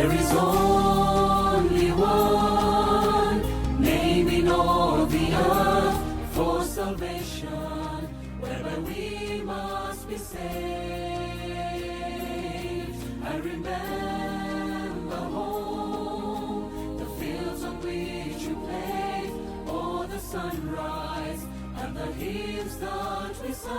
There is only one name in all the earth for salvation, whereby we must be saved. I remember home, the fields on which you played, or the sunrise and the hymns that we sang.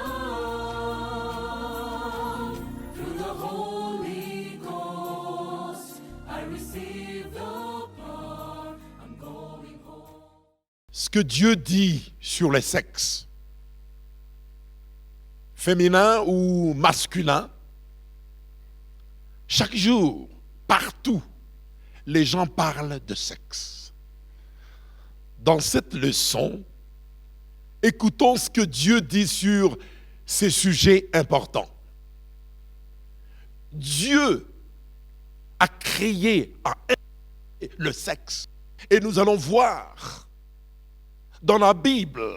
Through the Holy Ghost, I receive the power. I'm going home. Ce que Dieu dit sur les sexes, féminin ou masculin, chaque jour, partout, les gens parlent de sexe. Dans cette leçon, écoutons ce que Dieu dit sur ces sujets importants. Dieu a créé le sexe. Et nous allons voir dans la Bible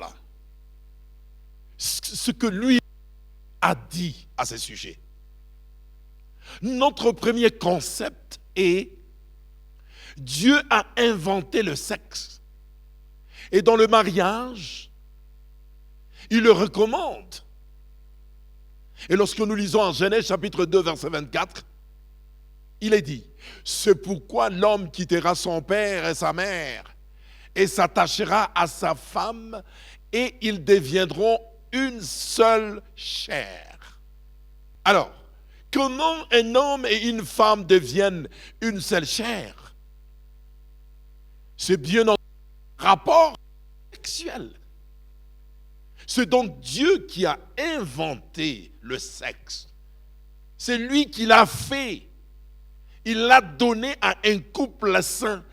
ce que lui a dit à ce sujet. Notre premier concept est Dieu a inventé le sexe. Et dans le mariage, il le recommande. Et lorsque nous lisons en Genèse chapitre 2, verset 24, il est dit, c'est pourquoi l'homme quittera son père et sa mère et s'attachera à sa femme et ils deviendront une seule chair. Alors, comment un homme et une femme deviennent une seule chair? C'est bien un rapport sexuel. C'est donc Dieu qui a inventé le sexe. C'est lui qui l'a fait. Il l'a donné à un couple saint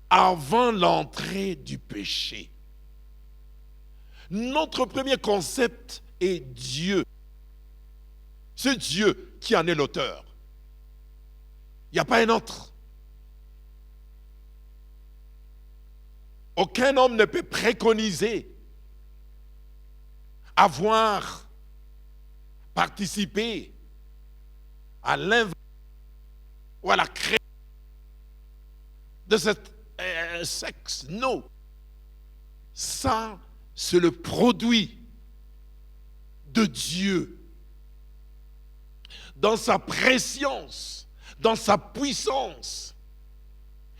avant l'entrée du péché. Notre premier concept est Dieu. C'est Dieu qui en est l'auteur. Il n'y a pas un autre. Aucun homme ne peut préconiser avoir participé à l'invention ou à la création de ce sexe. Non. Ça, c'est le produit de Dieu. Dans sa préscience, dans sa puissance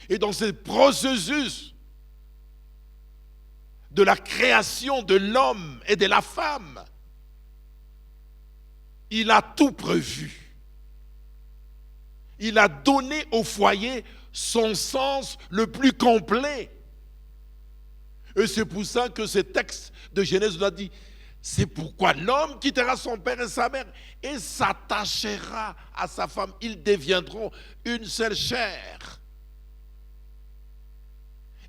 et dans ce processus de la création de l'homme et de la femme, il a tout prévu. Il a donné au foyer son sens le plus complet. Et c'est pour ça que ce texte de Genèse nous a dit, c'est pourquoi l'homme quittera son père et sa mère et s'attachera à sa femme. Ils deviendront une seule chair.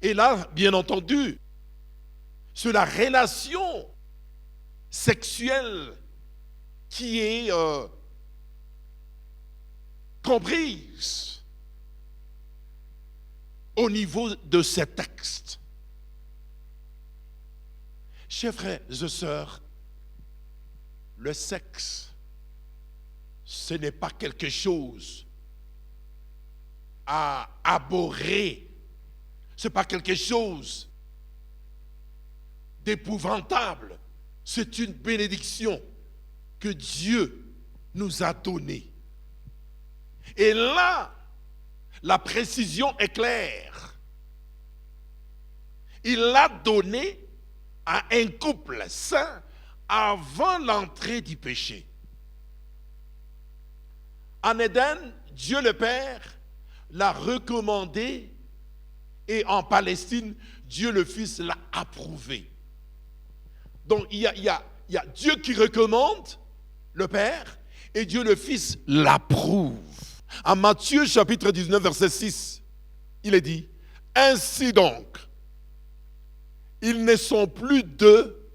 Et là, bien entendu, c'est la relation sexuelle qui est comprise au niveau de ces textes. Chers frères et sœurs, le sexe, ce n'est pas quelque chose à abhorrer, ce n'est pas quelque chose d'épouvantable, c'est une bénédiction que Dieu nous a donnée. Et là, la précision est claire. Il l'a donné à un couple saint avant l'entrée du péché. En Éden, Dieu le Père l'a recommandé et en Palestine, Dieu le Fils l'a approuvé. Donc il y a Dieu qui recommande le Père et Dieu le Fils l'approuve. En Matthieu chapitre 19 verset 6, il est dit, ainsi donc, ils ne sont plus deux,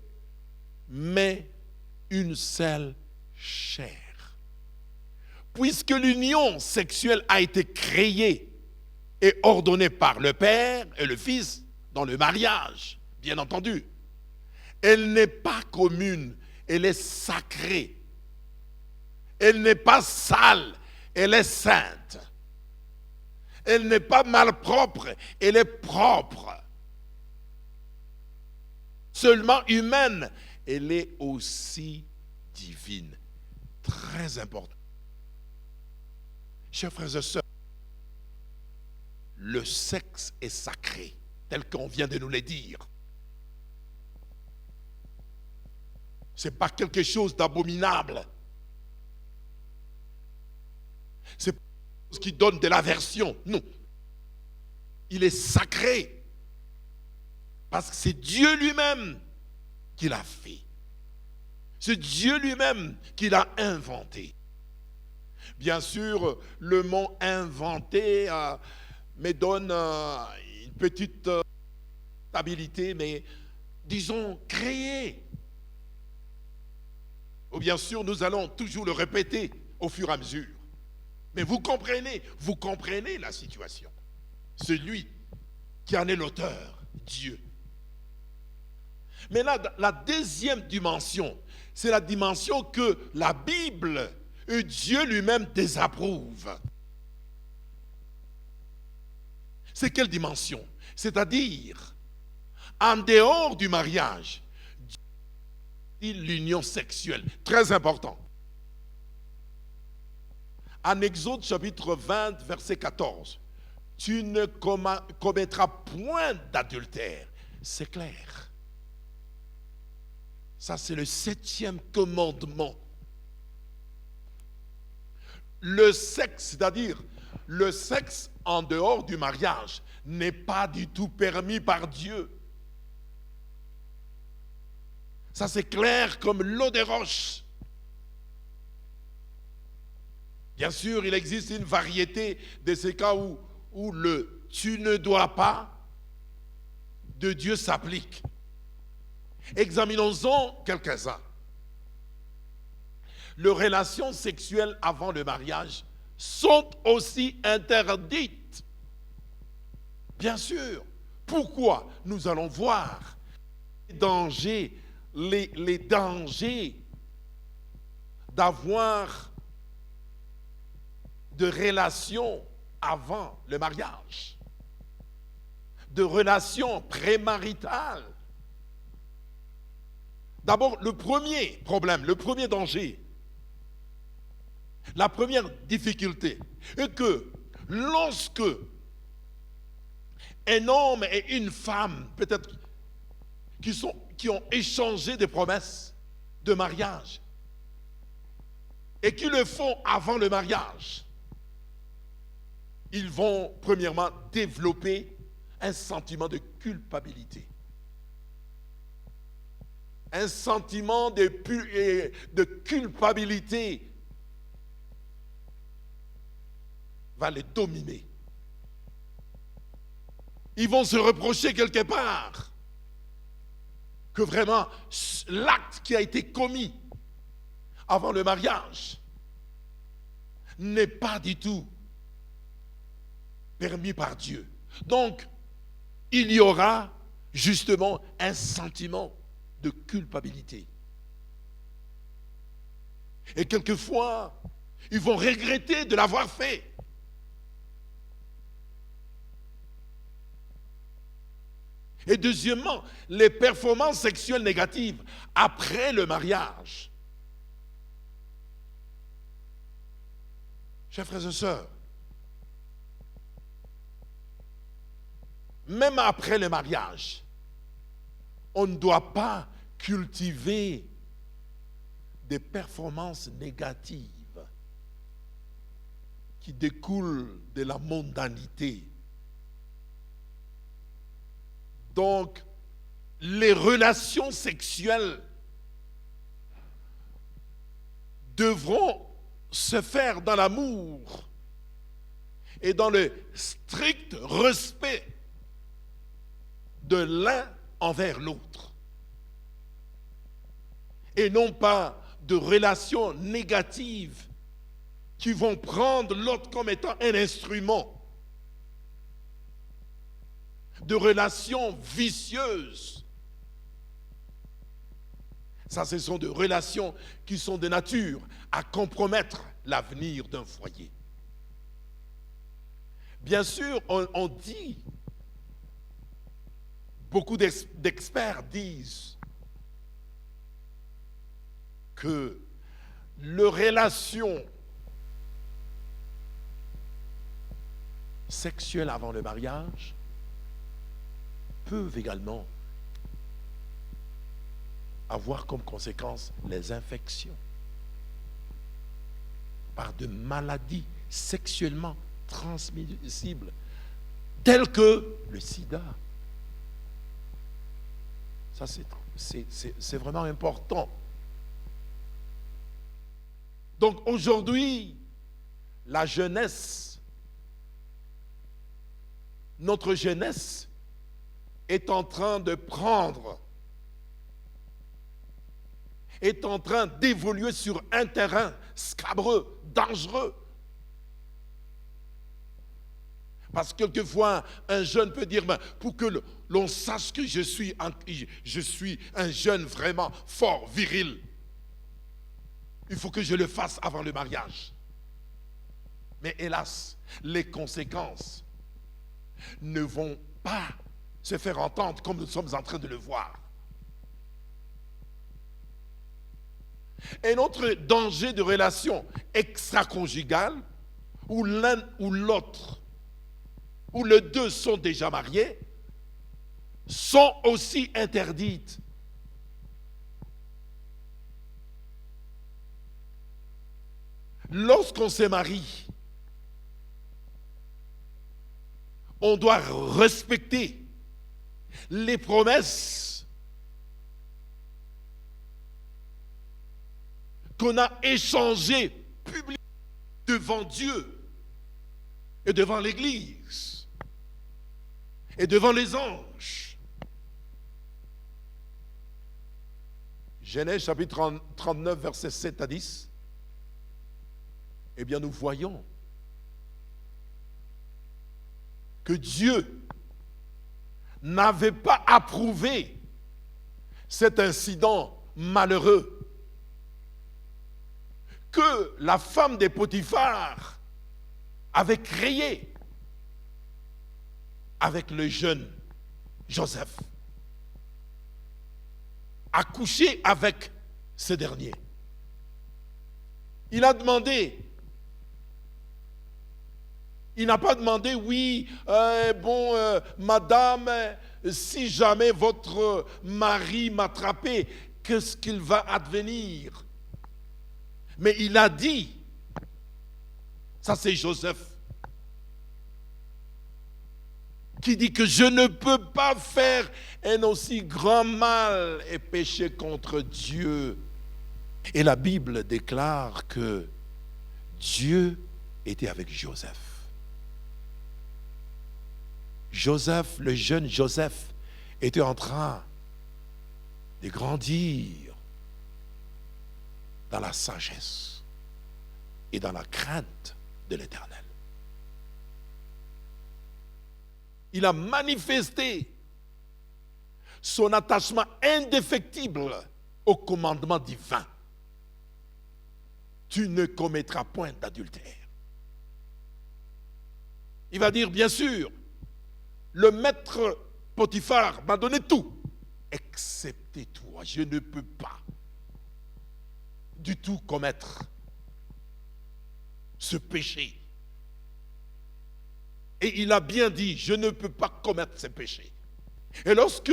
mais une seule chair. Puisque l'union sexuelle a été créée et ordonnée par le Père et le Fils dans le mariage, bien entendu, elle n'est pas commune, elle est sacrée. Elle n'est pas sale, elle est sainte. Elle n'est pas malpropre, elle est propre. Seulement humaine, elle est aussi divine. Très important. Chers frères et sœurs, le sexe est sacré, tel qu'on vient de nous le dire. Ce n'est pas quelque chose d'abominable. C'est pas quelque chose qui donne de l'aversion. Non. Il est sacré. Parce que c'est Dieu lui-même qui l'a fait. C'est Dieu lui-même qui l'a inventé. Bien sûr, le mot inventé me donne une petite stabilité, mais disons créé. Ou bien sûr, nous allons toujours le répéter au fur et à mesure. Mais vous comprenez la situation. Celui qui en est l'auteur, Dieu. Mais là, la deuxième dimension, c'est la dimension que la Bible et Dieu lui-même désapprouve. C'est quelle dimension? C'est-à-dire, en dehors du mariage, l'union sexuelle. Très important. En Exode chapitre 20, verset 14, tu ne commettras point d'adultère. C'est clair. Ça, c'est le 7e commandement. Le sexe, c'est-à-dire le sexe en dehors du mariage, n'est pas du tout permis par Dieu. Ça, c'est clair comme l'eau des roches. Bien sûr, il existe une variété de ces cas où le « tu ne dois pas » de Dieu s'applique. Examinons-en quelques-uns. Les relations sexuelles avant le mariage sont aussi interdites. Bien sûr. Pourquoi? Nous allons voir les dangers d'avoir de relations avant le mariage, de relations prémaritales. D'abord, le premier problème, le premier danger, la première difficulté est que lorsque un homme et une femme, peut-être qui ont échangé des promesses de mariage et qui le font avant le mariage, ils vont premièrement développer un sentiment de culpabilité. Un sentiment de culpabilité va les dominer. Ils vont se reprocher quelque part que vraiment l'acte qui a été commis avant le mariage n'est pas du tout permis par Dieu. Donc, il y aura justement un sentiment de culpabilité. Et quelquefois, ils vont regretter de l'avoir fait. Et deuxièmement, les performances sexuelles négatives après le mariage. Chers frères et sœurs, même après le mariage, on ne doit pas cultiver des performances négatives qui découlent de la mondanité. Donc, les relations sexuelles devront se faire dans l'amour et dans le strict respect de l'un envers l'autre. Et non pas de relations négatives qui vont prendre l'autre comme étant un instrument. De relations vicieuses. Ça, ce sont des relations qui sont de nature à compromettre l'avenir d'un foyer. Bien sûr, on dit, beaucoup d'experts disent que les relations sexuelles avant le mariage peuvent également avoir comme conséquence les infections par de maladies sexuellement transmissibles telles que le sida. Ça, c'est vraiment important. Donc aujourd'hui, la jeunesse, notre jeunesse est en train de prendre, est en train d'évoluer sur un terrain scabreux, dangereux. Parce que quelquefois, un jeune peut dire, pour que l'on sache que je suis un jeune vraiment fort, viril, il faut que je le fasse avant le mariage. Mais hélas, les conséquences ne vont pas se faire entendre comme nous sommes en train de le voir. Un autre danger de relation extra-conjugale, où l'un ou l'autre, où les deux sont déjà mariés, sont aussi interdites. Lorsqu'on se marie, on doit respecter les promesses qu'on a échangées publiquement devant Dieu et devant l'Église et devant les anges. Genèse chapitre 39, versets 7 à 10. Eh bien, nous voyons que Dieu n'avait pas approuvé cet incident malheureux que la femme de Potiphar avait créé avec le jeune Joseph, a couché avec ce dernier. Il a demandé, il n'a pas demandé, oui, madame, si jamais votre mari m'attrapait, qu'est-ce qu'il va advenir? Mais il a dit, ça c'est Joseph, qui dit que je ne peux pas faire un aussi grand mal et pécher contre Dieu. Et la Bible déclare que Dieu était avec Joseph. Joseph, le jeune Joseph, était en train de grandir dans la sagesse et dans la crainte de l'Éternel. Il a manifesté son attachement indéfectible au commandement divin. Tu ne commettras point d'adultère. Il va dire, bien sûr, le maître Potiphar m'a donné tout, excepté toi. Je ne peux pas du tout commettre ce péché. Et il a bien dit, je ne peux pas commettre ce péché. Et lorsque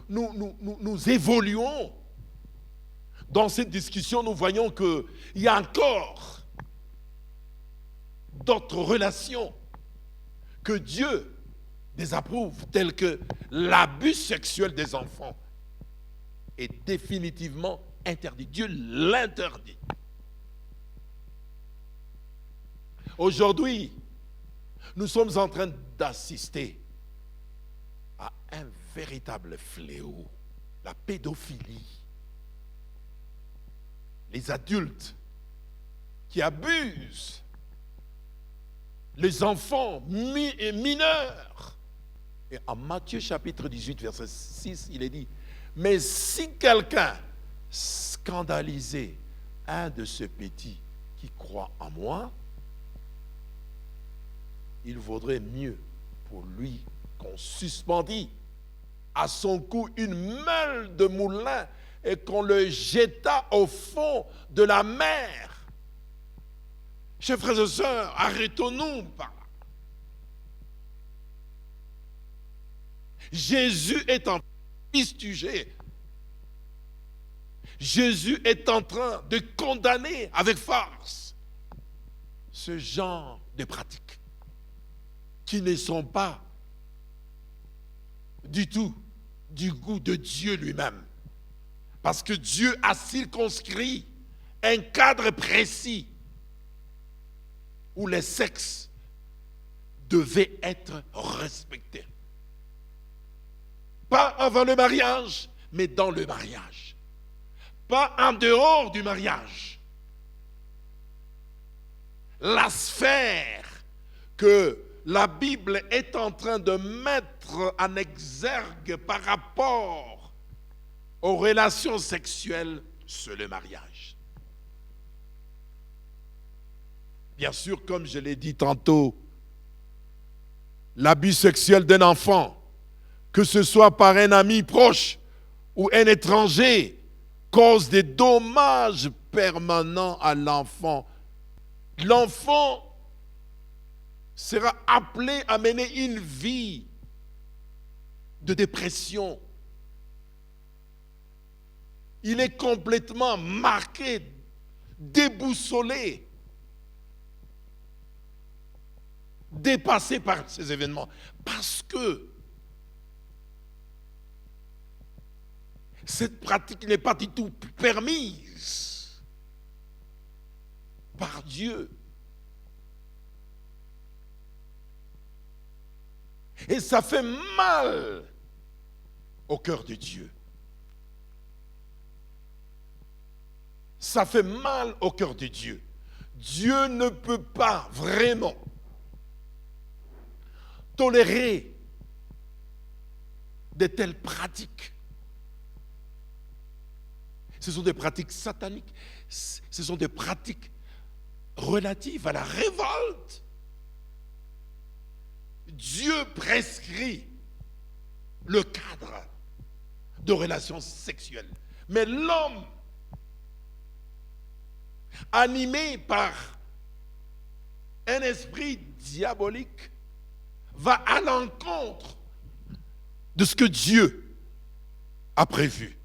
nous évoluons dans cette discussion, nous voyons qu'il y a encore d'autres relations que Dieu désapprouve, telles que l'abus sexuel des enfants est définitivement interdit. Dieu l'interdit. Aujourd'hui, nous sommes en train d'assister à un véritable fléau, la pédophilie. Les adultes qui abusent les enfants mineurs. Et en Matthieu chapitre 18, verset 6, il est dit, mais si quelqu'un scandalisait un de ces petits qui croient en moi, il vaudrait mieux pour lui qu'on suspendît à son cou une meule de moulin et qu'on le jeta au fond de la mer. Chers frères et sœurs, arrêtons-nous par là. Jésus est en fistugé. Jésus est en train de condamner avec force ce genre de pratiques qui ne sont pas du tout du goût de Dieu lui-même. Parce que Dieu a circonscrit un cadre précis où les sexes devaient être respectés. Pas avant le mariage, mais dans le mariage. Pas en dehors du mariage. La sphère que la Bible est en train de mettre en exergue par rapport aux relations sexuelles, c'est le mariage. Bien sûr, comme je l'ai dit tantôt, l'abus sexuel d'un enfant, que ce soit par un ami proche ou un étranger, cause des dommages permanents à l'enfant. L'enfant sera appelé à mener une vie de dépression. Il est complètement marqué, déboussolé, dépassé par ces événements. Parce que cette pratique n'est pas du tout permise par Dieu. Et ça fait mal au cœur de Dieu. Ça fait mal au cœur de Dieu. Dieu ne peut pas vraiment tolérer de telles pratiques. Ce sont des pratiques sataniques. Ce sont des pratiques relatives à la révolte. Dieu prescrit le cadre de relations sexuelles. Mais l'homme, animé par un esprit diabolique, va à l'encontre de ce que Dieu a prévu.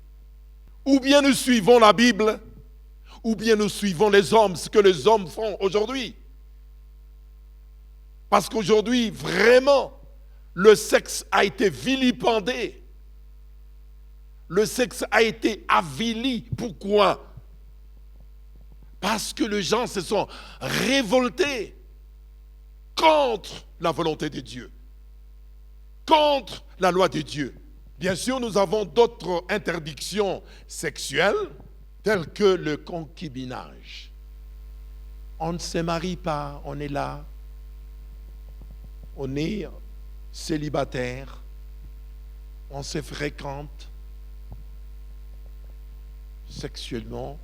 Ou bien nous suivons la Bible, ou bien nous suivons les hommes, ce que les hommes font aujourd'hui. Parce qu'aujourd'hui, vraiment, le sexe a été vilipendé. Le sexe a été avili. Pourquoi? Parce que les gens se sont révoltés contre la volonté de Dieu, contre la loi de Dieu. Bien sûr, nous avons d'autres interdictions sexuelles, telles que le concubinage. On ne se marie pas, on est là, on est célibataire, on se fréquente sexuellement.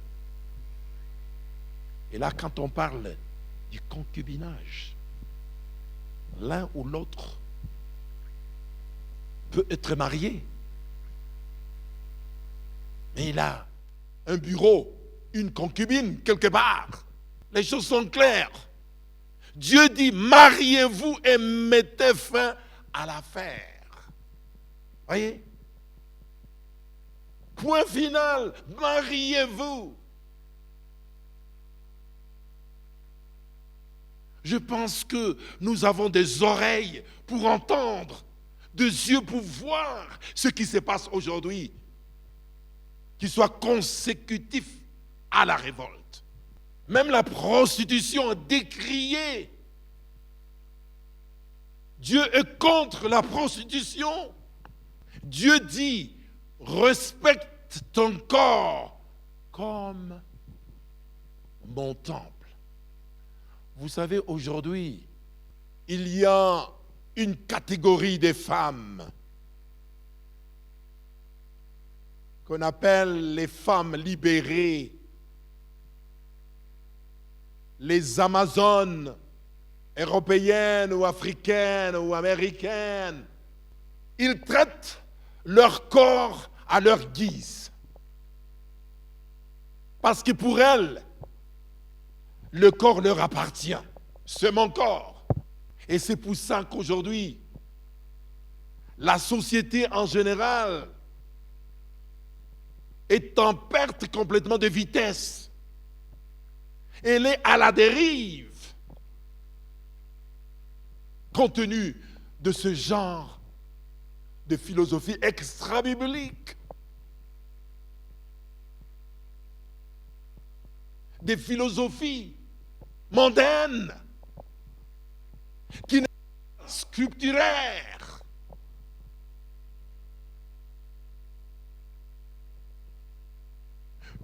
Et là, quand on parle du concubinage, l'un ou l'autre peut être marié, mais il a un bureau, une concubine quelque part. Les choses sont claires. Dieu dit, mariez-vous et mettez fin à l'affaire. Voyez? Point final, mariez-vous. Je pense que nous avons des oreilles pour entendre, des yeux pour voir ce qui se passe aujourd'hui, qui soit consécutif à la révolte. Même la prostitution est décriée. Dieu est contre la prostitution. Dieu dit, respecte ton corps comme mon temple. Vous savez, aujourd'hui, il y a une catégorie de femmes qu'on appelle les femmes libérées, les Amazones européennes ou africaines ou américaines, ils traitent leur corps à leur guise. Parce que pour elles, le corps leur appartient. C'est mon corps. Et c'est pour ça qu'aujourd'hui, la société en général est en perte complètement de vitesse. Elle est à la dérive, compte tenu de ce genre de philosophie extra-biblique. Des philosophies mondaines qui ne sont pas scripturaires.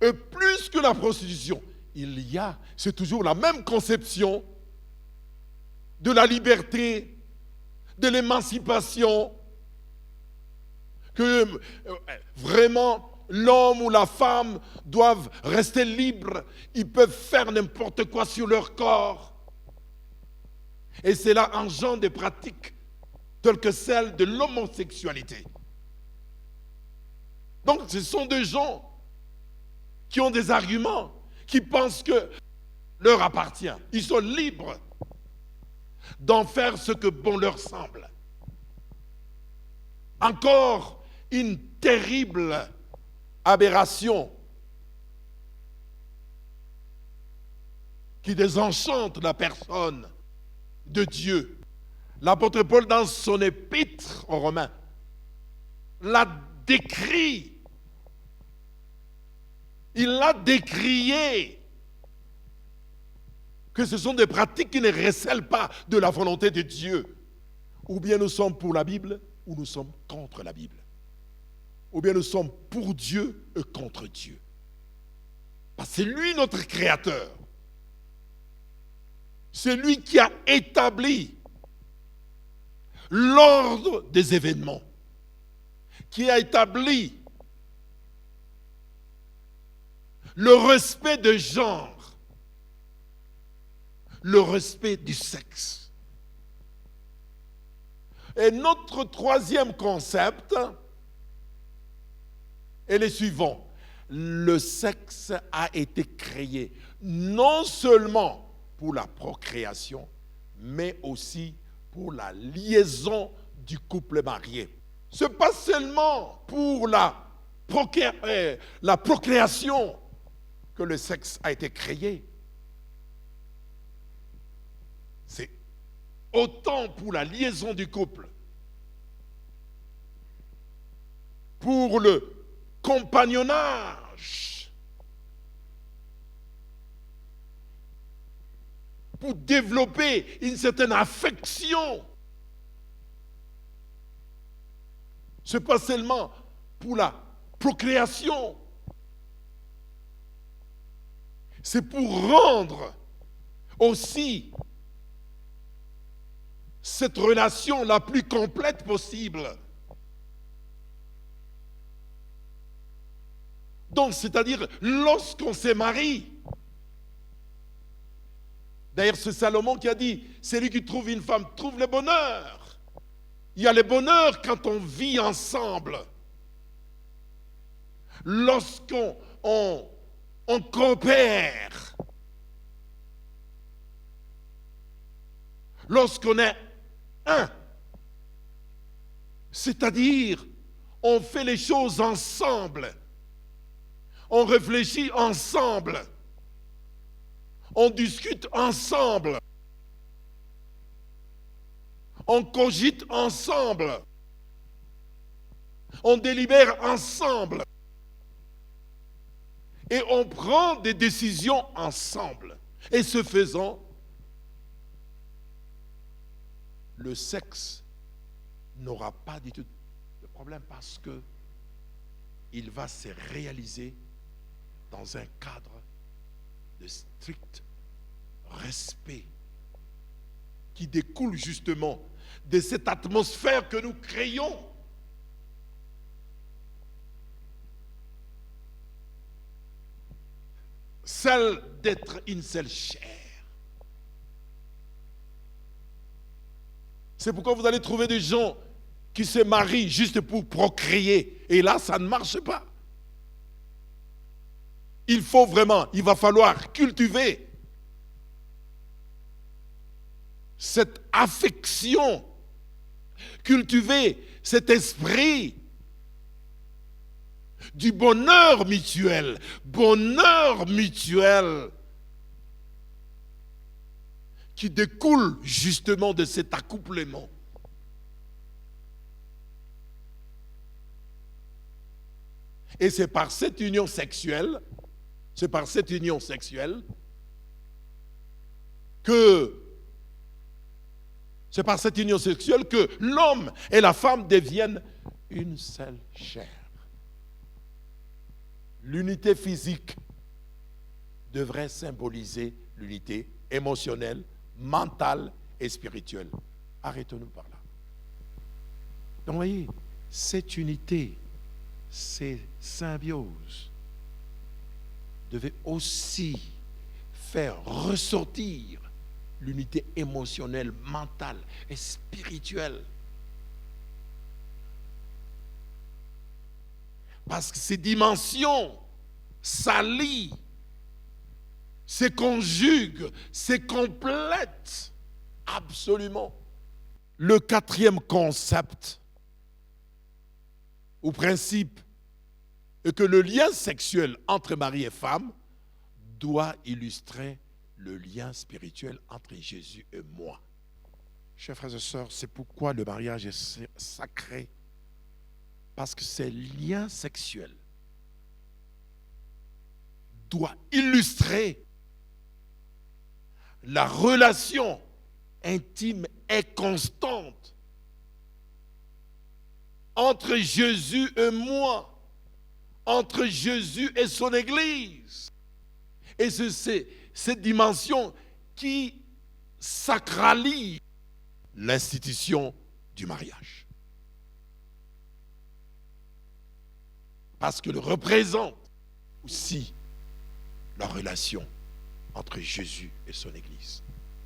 Et plus que la prostitution, c'est toujours la même conception de la liberté, de l'émancipation, que vraiment l'homme ou la femme doivent rester libres, ils peuvent faire n'importe quoi sur leur corps. Et cela engendre des pratiques telles que celles de l'homosexualité. Donc ce sont des gens qui ont des arguments, qui pensent que leur appartient. Ils sont libres d'en faire ce que bon leur semble. Encore une terrible aberration qui désenchante la personne de Dieu. L'apôtre Paul, dans son épître aux Romains, l'a décrit. Il l'a décrié que ce sont des pratiques qui ne recèlent pas de la volonté de Dieu. Ou bien nous sommes pour la Bible, ou nous sommes contre la Bible. Ou bien nous sommes pour Dieu et contre Dieu. Parce que c'est lui notre créateur. C'est lui qui a établi l'ordre des événements, qui a établi le respect de genre, le respect du sexe. Et notre troisième concept est le suivant. Le sexe a été créé non seulement pour la procréation, mais aussi pour la liaison du couple marié. Ce n'est pas seulement pour la procréation que le sexe a été créé. C'est autant pour la liaison du couple, pour le compagnonnage, pour développer une certaine affection. Ce n'est pas seulement pour la procréation, c'est pour rendre aussi cette relation la plus complète possible. Donc, c'est-à-dire, lorsqu'on se marie, d'ailleurs, c'est Salomon qui a dit, celui qui trouve une femme trouve le bonheur. Il y a le bonheur quand on vit ensemble. Lorsqu'on coopère. Lorsqu'on est un. C'est-à-dire, on fait les choses ensemble. On réfléchit ensemble. On discute ensemble. On cogite ensemble. On délibère ensemble. Et on prend des décisions ensemble. Et ce faisant, le sexe n'aura pas du tout de problème parce que il va se réaliser dans un cadre de strict respect qui découle justement de cette atmosphère que nous créons. Celle d'être une seule chair. C'est pourquoi vous allez trouver des gens qui se marient juste pour procréer. Et là, ça ne marche pas. Il va falloir cultiver cette affection, cultiver cet esprit du bonheur mutuel qui découle justement de cet accouplement. Et c'est par cette union sexuelle que l'homme et la femme deviennent une seule chair. L'unité physique devrait symboliser l'unité émotionnelle, mentale et spirituelle. Arrêtons-nous par là. Donc, voyez, cette unité, ces symbioses, devait aussi faire ressortir l'unité émotionnelle, mentale et spirituelle. Parce que ces dimensions s'allient, se conjuguent, se complètent absolument. Le quatrième concept ou principe est que le lien sexuel entre mari et femme doit illustrer le lien spirituel entre Jésus et moi. Chers frères et sœurs, c'est pourquoi le mariage est sacré. Parce que ces liens sexuels doivent illustrer la relation intime et constante entre Jésus et moi, entre Jésus et son Église. Et c'est cette dimension qui sacralise l'institution du mariage. Parce qu'elle représente aussi la relation entre Jésus et son Église,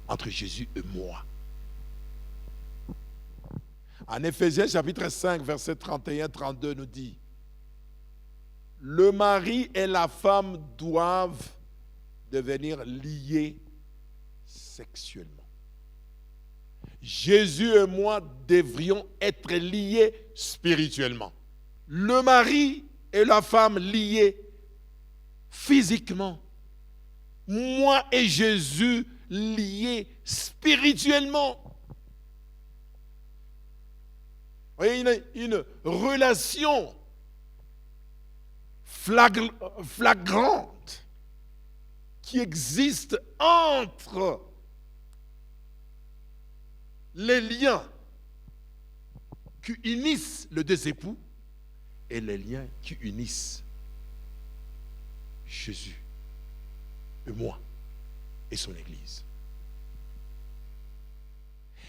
entre Jésus et moi. En Éphésiens chapitre 5, verset 31-32 nous dit: le mari et la femme doivent devenir liés sexuellement. Jésus et moi devrions être liés spirituellement. Le mari et la femme liés physiquement. Moi et Jésus liés spirituellement. Vous voyez, une relation flagrante qui existe entre les liens qui unissent les deux époux et les liens qui unissent Jésus et moi et son Église.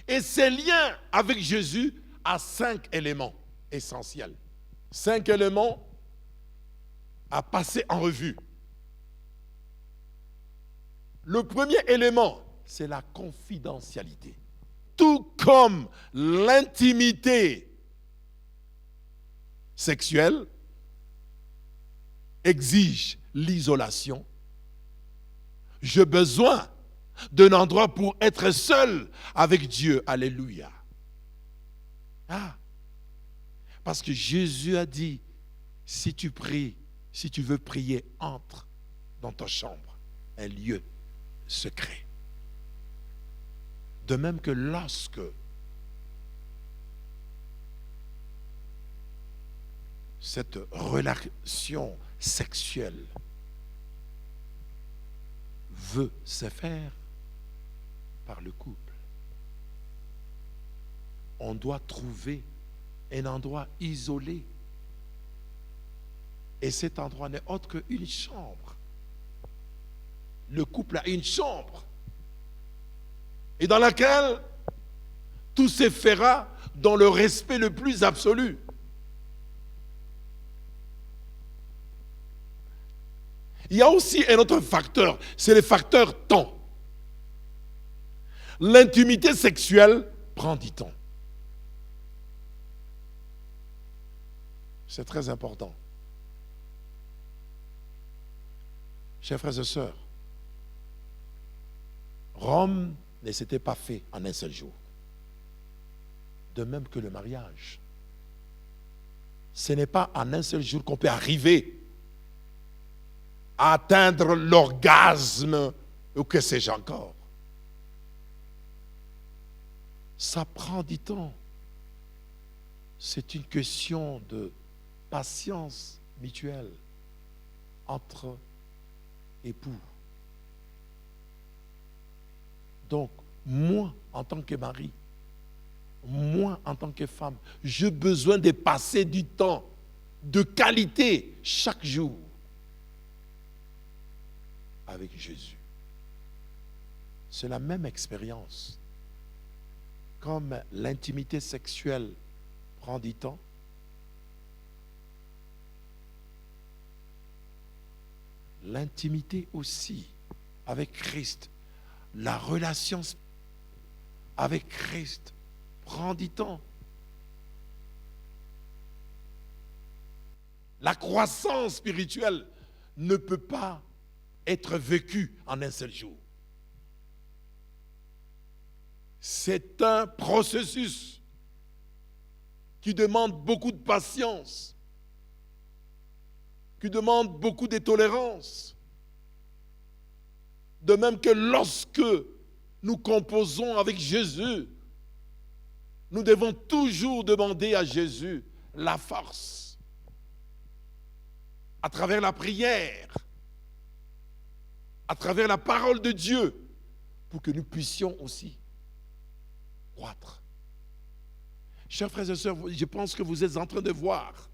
Et ces liens avec Jésus a 5 éléments essentiels. 5 éléments à passer en revue. Le premier élément, c'est la confidentialité. Tout comme l'intimité sexuelle exige l'isolation, j'ai besoin d'un endroit pour être seul avec Dieu. Alléluia. Parce que Jésus a dit, si tu pries, si tu veux prier, entre dans ta chambre, un lieu secret. De même que lorsque cette relation sexuelle veut se faire par le couple, on doit trouver un endroit isolé. Et cet endroit n'est autre qu'une chambre. Le couple a une chambre. Et dans laquelle tout se fera dans le respect le plus absolu. Il y a aussi un autre facteur, c'est le facteur temps. L'intimité sexuelle prend du temps. C'est très important. Chers frères et sœurs, Rome ne s'était pas fait en un seul jour. De même que le mariage. Ce n'est pas en un seul jour qu'on peut arriver à atteindre l'orgasme ou que sais-je encore. Ça prend du temps. C'est une question de patience mutuelle entre époux. Donc, moi, en tant que mari, moi, en tant que femme, j'ai besoin de passer du temps de qualité chaque jour avec Jésus. C'est la même expérience. Comme l'intimité sexuelle prend du temps, l'intimité aussi avec Christ, la relation avec Christ prend du temps. La croissance spirituelle ne peut pas être vécue en un seul jour. C'est un processus qui demande beaucoup de patience, qui demande beaucoup de tolérance. De même que lorsque nous composons avec Jésus, nous devons toujours demander à Jésus la force à travers la prière, à travers la parole de Dieu, pour que nous puissions aussi croître. Chers frères et sœurs, je pense que vous êtes en train de voir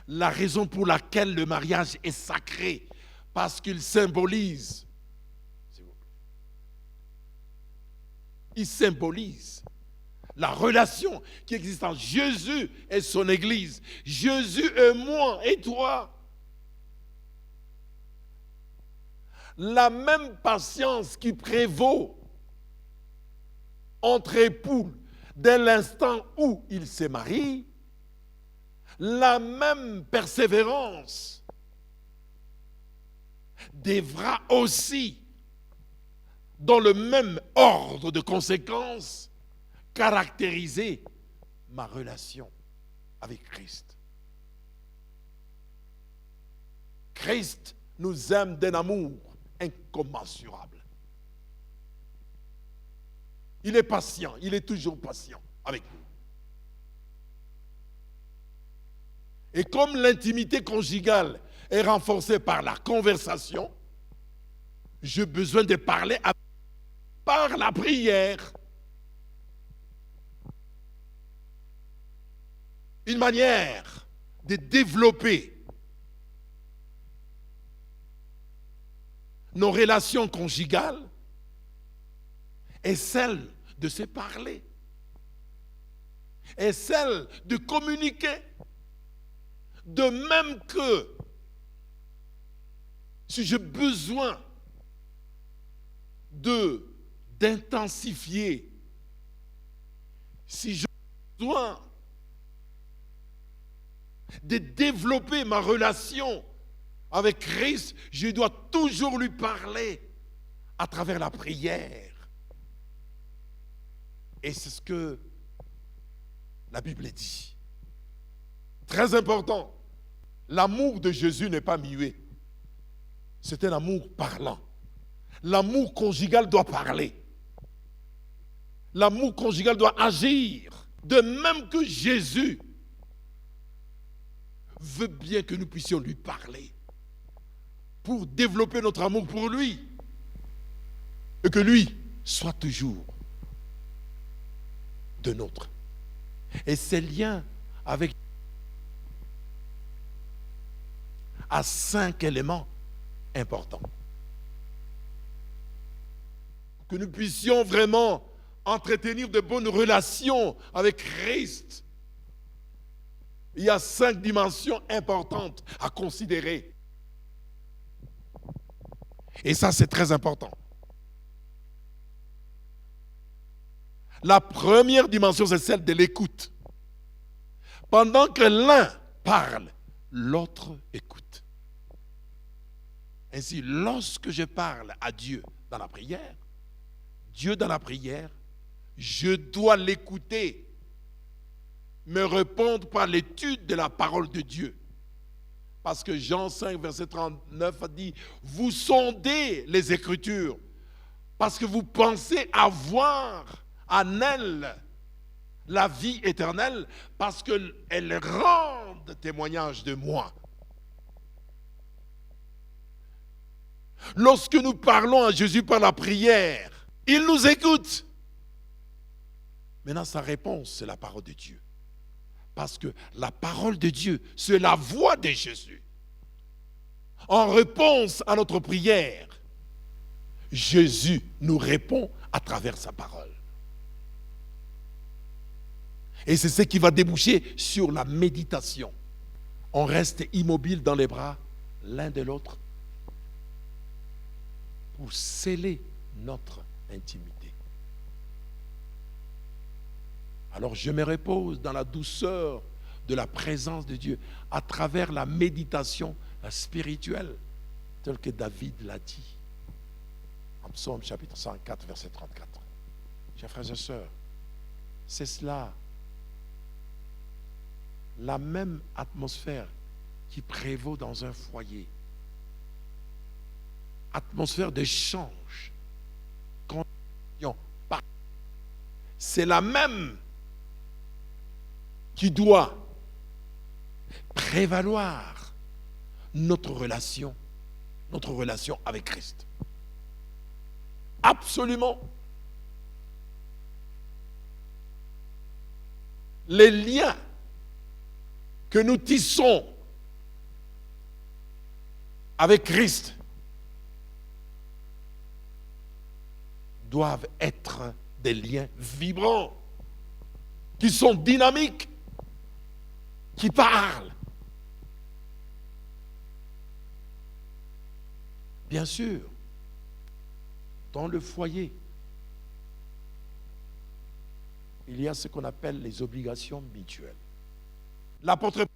la raison pour laquelle le mariage est sacré, parce qu'il symbolise, la relation qui existe entre Jésus et son Église, Jésus et moi et toi. La même patience qui prévaut entre époux dès l'instant où ils se marient, la même persévérance devra aussi, dans le même ordre de conséquences, caractériser ma relation avec Christ. Christ nous aime d'un amour incommensurable. Il est patient, il est toujours patient avec nous. Et comme l'intimité conjugale est renforcée par la conversation, j'ai besoin de parler par la prière. Une manière de développer nos relations conjugales est celle de se parler, est celle de communiquer. De même que si j'ai besoin d'intensifier, si j'ai besoin de développer ma relation avec Christ, je dois toujours lui parler à travers la prière. Et c'est ce que la Bible dit. Très important. L'amour de Jésus n'est pas muet. C'est un amour parlant. L'amour conjugal doit parler. L'amour conjugal doit agir. De même que Jésus veut bien que nous puissions lui parler pour développer notre amour pour lui et que lui soit toujours de nôtre. Et ces liens avec à 5 éléments importants. Que nous puissions vraiment entretenir de bonnes relations avec Christ. Il y a 5 dimensions importantes à considérer. Et ça, c'est très important. La première dimension, c'est celle de l'écoute. Pendant que l'un parle, l'autre écoute. Ainsi, lorsque je parle à Dieu dans la prière, Dieu dans la prière, je dois l'écouter, me répondre par l'étude de la parole de Dieu. Parce que Jean 5, verset 39 a dit, vous sondez les Écritures, parce que vous pensez avoir en elles la vie éternelle, parce qu'elles rendent témoignage de moi. Lorsque nous parlons à Jésus par la prière, il nous écoute. Maintenant, sa réponse, c'est la parole de Dieu. Parce que la parole de Dieu, c'est la voix de Jésus. En réponse à notre prière, Jésus nous répond à travers sa parole. Et c'est ce qui va déboucher sur la méditation. On reste immobile dans les bras l'un de l'autre pour sceller notre intimité. Alors je me repose dans la douceur de la présence de Dieu à travers la méditation spirituelle, telle que David l'a dit en Psaume chapitre 104, verset 34. Chers frères et sœurs, c'est cela, la même atmosphère qui prévaut dans un foyer. Atmosphère d'échange. C'est la même qui doit prévaloir notre relation avec Christ. Absolument. Les liens que nous tissons avec Christ doivent être des liens vibrants, qui sont dynamiques, qui parlent. Bien sûr, dans le foyer, il y a ce qu'on appelle les obligations mutuelles. L'apôtre,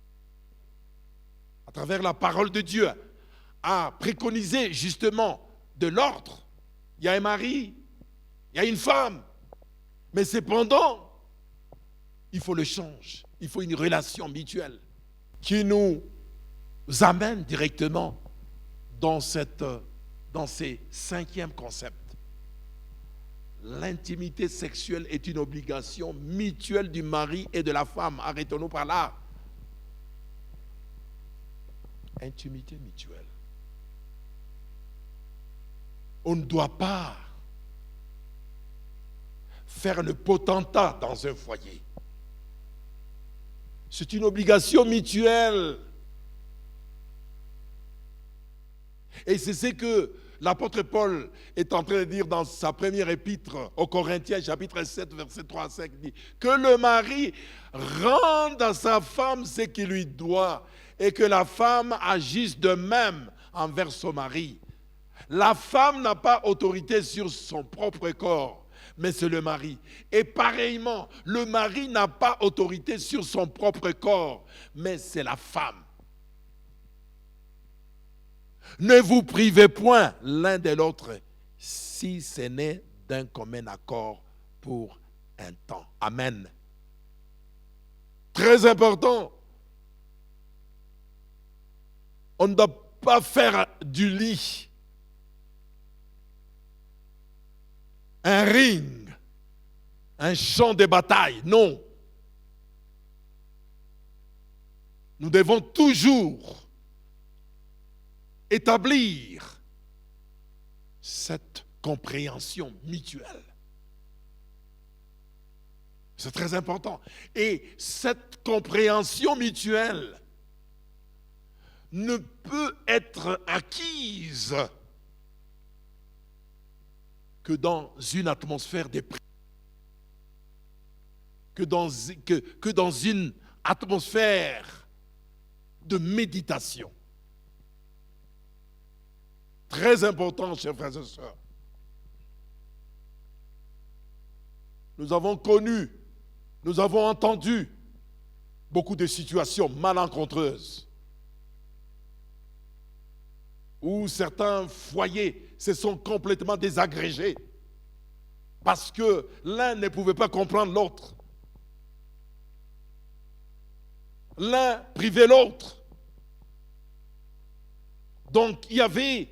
à travers la parole de Dieu, a préconisé justement de l'ordre. Il y a un mari, il y a une femme, mais cependant, il faut le change. Il faut une relation mutuelle qui nous amène directement dans ces cinquièmes concepts. L'intimité sexuelle est une obligation mutuelle du mari et de la femme. Arrêtons-nous par là. Intimité mutuelle. On ne doit pas faire le potentat dans un foyer. C'est une obligation mutuelle. Et c'est ce que l'apôtre Paul est en train de dire dans sa première épître aux Corinthiens, chapitre 7, verset 3 à 5, dit que le mari rende à sa femme ce qu'il lui doit et que la femme agisse de même envers son mari. La femme n'a pas autorité sur son propre corps, mais c'est le mari. Et pareillement, le mari n'a pas autorité sur son propre corps, mais c'est la femme. Ne vous privez point l'un de l'autre, si ce n'est d'un commun accord pour un temps. Amen. Très important. On ne doit pas faire du lit un ring, un champ de bataille. Non. Nous devons toujours établir cette compréhension mutuelle. C'est très important. Et cette compréhension mutuelle ne peut être acquise que dans une atmosphère de prière, que dans une atmosphère de méditation. Très important, chers frères et sœurs. Nous avons connu, nous avons entendu beaucoup de situations malencontreuses où certains foyers se sont complètement désagrégés parce que l'un ne pouvait pas comprendre l'autre. L'un privait l'autre. Donc il y avait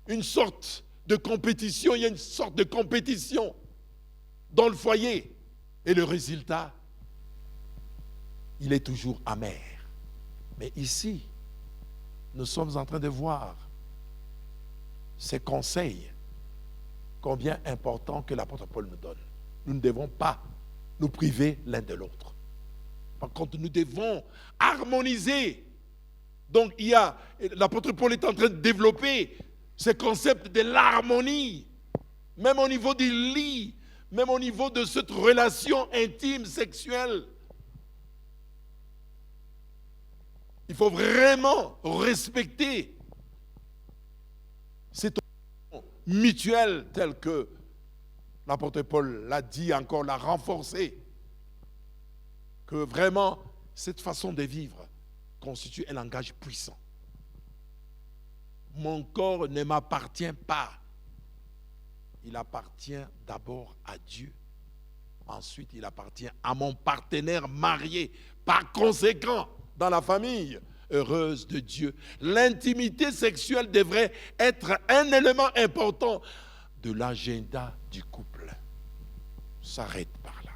une sorte de compétition, il y a une sorte de compétition dans le foyer. Et le résultat, il est toujours amer. Mais ici, nous sommes en train de voir ces conseils combien importants que l'apôtre Paul nous donne. Nous ne devons pas nous priver l'un de l'autre. Par contre, nous devons harmoniser. Donc, l'apôtre Paul est en train de développer ce concept de l'harmonie, même au niveau du lit, même au niveau de cette relation intime, sexuelle. Il faut vraiment respecter cette opinion mutuelle telle que l'apôtre Paul l'a dit encore, l'a renforcé. Que vraiment, cette façon de vivre constitue un langage puissant. Mon corps ne m'appartient pas. Il appartient d'abord à Dieu. Ensuite, il appartient à mon partenaire marié. Par conséquent, dans la famille heureuse de Dieu, l'intimité sexuelle devrait être un élément important de l'agenda du couple. S'arrête par là.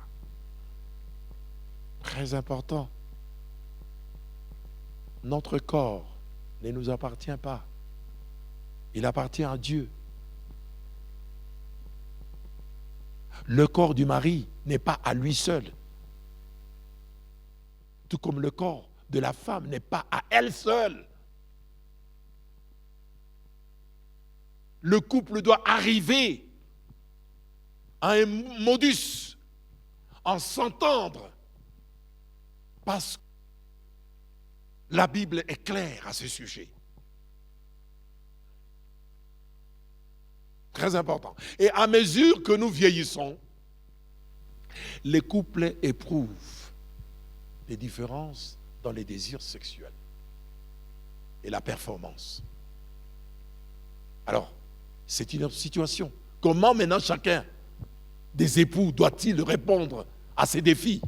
Très important. Notre corps ne nous appartient pas. Il appartient à Dieu. Le corps du mari n'est pas à lui seul. Tout comme le corps de la femme n'est pas à elle seule. Le couple doit arriver à un modus, en s'entendre, parce que la Bible est claire à ce sujet. Très important. Et à mesure que nous vieillissons, les couples éprouvent des différences dans les désirs sexuels et la performance. Alors, c'est une autre situation. Comment maintenant chacun des époux doit-il répondre à ces défis?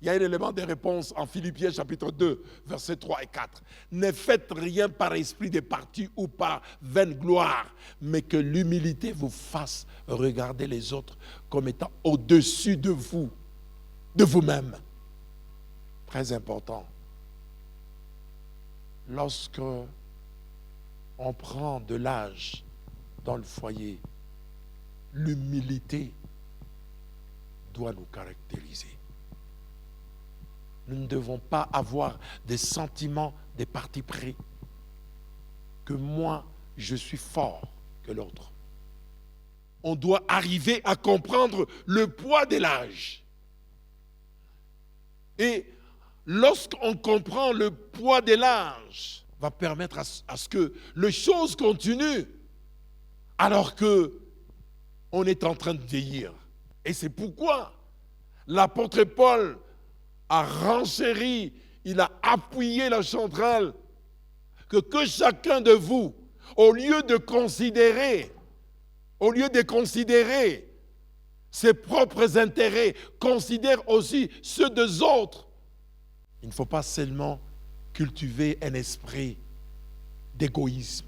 Il y a un élément de réponse en Philippiens chapitre 2, versets 3 et 4. Ne faites rien par esprit de parti ou par vaine gloire, mais que l'humilité vous fasse regarder les autres comme étant au-dessus de vous, de vous-même. Très important. Lorsque on prend de l'âge dans le foyer, l'humilité doit nous caractériser. Nous ne devons pas avoir des sentiments des partis pris, que moi, je suis fort que l'autre. On doit arriver à comprendre le poids de l'âge. Et lorsqu'on comprend le poids de l'âge, va permettre à ce que les choses continuent alors que on est en train de vieillir. Et c'est pourquoi l'apôtre Paul a renchéri, il a appuyé la centrale que chacun de vous, au lieu de considérer ses propres intérêts, considère aussi ceux des autres. Il ne faut pas seulement cultiver un esprit d'égoïsme.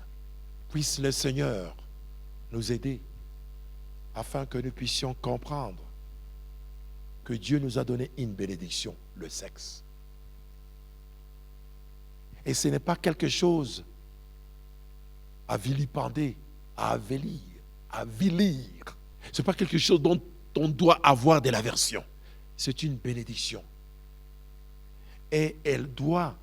Puisse le Seigneur nous aider afin que nous puissions comprendre que Dieu nous a donné une bénédiction, le sexe. Et ce n'est pas quelque chose à vilipender, à avilir. Ce n'est pas quelque chose dont on doit avoir de l'aversion. C'est une bénédiction. Et il doit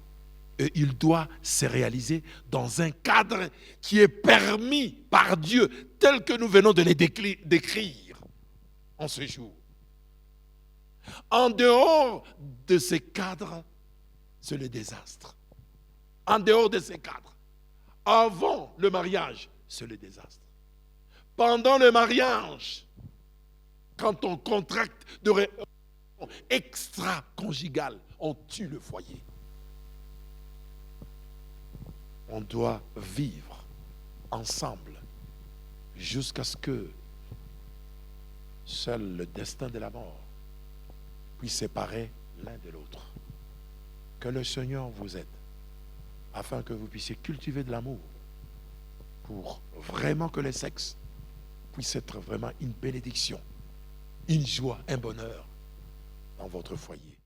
se réaliser dans un cadre qui est permis par Dieu, tel que nous venons de les décrire en ce jour. En dehors de ces cadres, c'est le désastre. En dehors de ces cadres, avant le mariage, c'est le désastre. Pendant le mariage, quand on contracte extra-conjugales, on tue le foyer. On doit vivre ensemble jusqu'à ce que seul le destin de la mort puisse séparer l'un de l'autre. Que le Seigneur vous aide afin que vous puissiez cultiver de l'amour pour vraiment que le sexe puisse être vraiment une bénédiction, une joie, un bonheur dans votre foyer.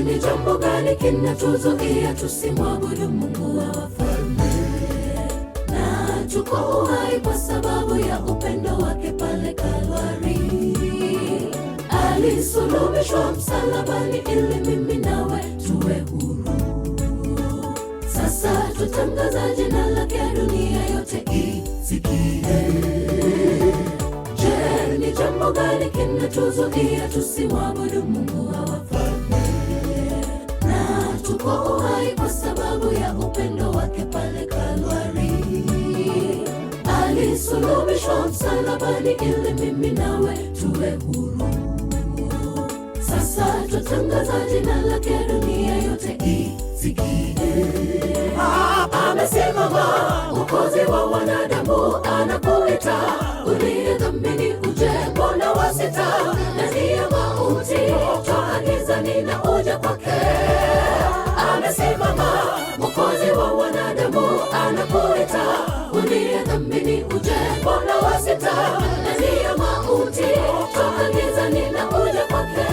Ni jambo gani kinatuzuia tusimwabudu Mungu wa wafalme? Na tuko uhai kwa sababu ya upendo wake pale Kalvari. Alisulubishwa msalabani ili mimi nawe tuwe huru. Sasa tutangaza jina lake dunia yote isikie. Je, ni jambo gani kinatuzuia tusimwabudu Mungu wa wafalme? Tuko uhai kwa sababu ya upendo wake pale Kalvari. Alisulubishwa msalabani ili mimi nawe tuwe huru. Sasa tutangaza jina lake dunia yote isikie. Amesimama Mwokozi wa wanadamu, anakuita uliye dhambini uje, mbona wasita ndani ya mauti? Toka gizani na uje kwake. Amesimama Mwokozi wa wanadamu, anakuita uliye dhambini uje, mbona wasita ndani ya mauti? Toka gizani na uje kwake.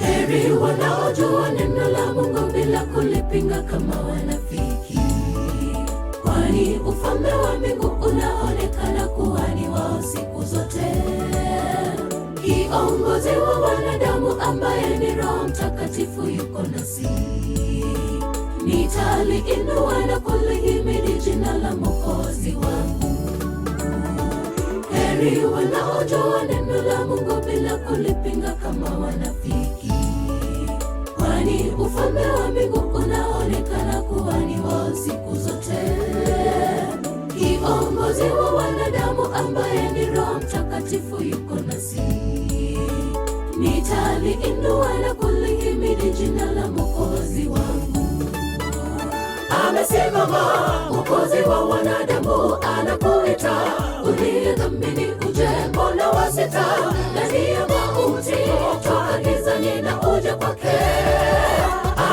Heri wanaojua neno la Mungu bila kulipinga kama wanafiki, kwani ufalme wa mbingu unaonekana kuwa ni wao siku zote. Kiongozi wa wanadamu ambaye ni Roho Mtakatifu yuko nasi. Nitaliinua na kulihimidi jina la Mwokozi wangu. Heri wanaojua neno la Mungu bila kulipinga kama wanafiki, kwani ufalme wa mbingu unaonekana kuwa ni wao siku zote. Kiongozi wa wanadamu ambaye ni Roho Mtakatifu yuko nasi. Nitaliinua na kulihimidi jina la Mwokozi wangu. Amesimama Mwokozi wa wanadamu, anakuita uliye dhambini uje, mbona wasita ndani ya mauti? Toka gizani na uje kwake.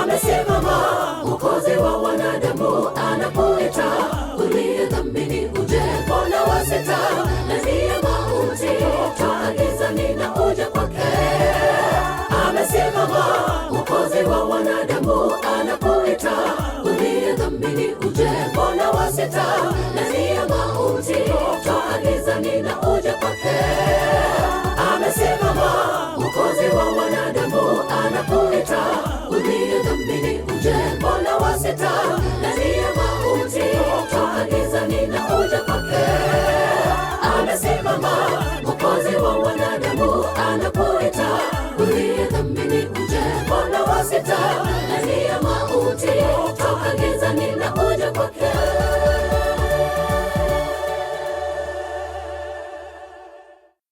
Amesimama Mwokozi wa wanadamu, anakuita uliye dhambini uje, mbona wasita ndani ya mauti? Toka gizani na uje kwake. Amesimama Mwokozi wa wanadamu, anakuita